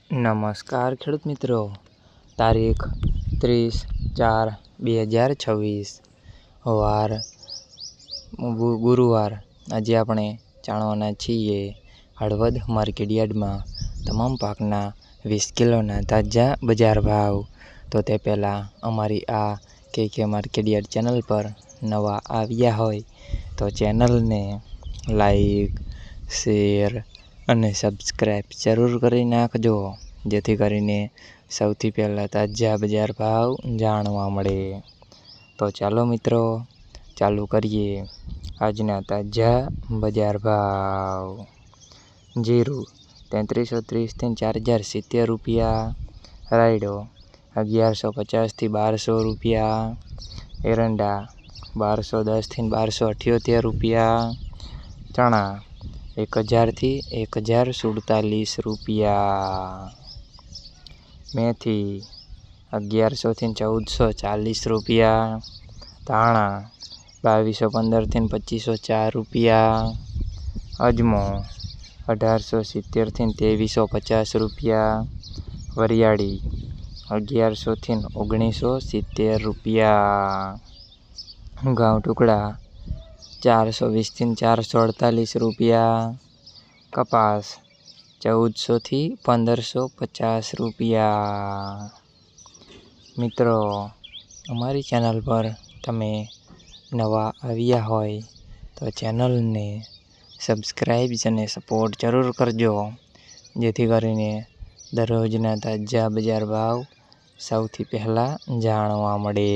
નમસ્કાર ખેડૂત મિત્રો, તારીખ 30/4/2026 વાર ગુરુવાર। આજે આપણે જાણવાના છીએ હળવદ માર્કેટયાર્ડમાં તમામ પાકના 20 કિલોના તાજા બજાર ભાવ। તો તે પહેલાં અમારી આ કે માર્કેટયાર્ડ ચેનલ પર નવા આવ્યા હોય તો ચેનલને લાઈક, શેર અને સબસ્ક્રાઈબ જરૂર કરી નાખજો, જેથી કરીને સૌથી પહેલાં તાજા બજાર ભાવ જાણવા મળે। તો ચાલો મિત્રો, ચાલુ કરીએ આજના તાજા બજાર ભાવ। જીરું 3330 થી 4070 રૂપિયા, રાયડો 1150 થી 1200 રૂપિયા, એરંડા 1210 થી 1278 રૂપિયા, ચણા 1000 થી 1047 રૂપિયા, મેથી 1100 થી 1440 રૂપિયા, ધાણા 2215 થી 2504 રૂપિયા, અજમો 1870 થી 2350 રૂપિયા, વરિયાળી 1100 થી 1970 રૂપિયા, ઘઉં ટુકડા 420 થી 448 રૂપિયા, કપાસ 1400 થી 1550 રૂપિયા। મિત્રો, અમારી ચેનલ પર તમે નવા આવ્યા હોય તો ચેનલને સબસ્ક્રાઈબ અને સપોર્ટ જરૂર કરજો, જેથી કરીને દરરોજના તાજા બજાર ભાવ સૌથી પહેલાં જાણવા મળે।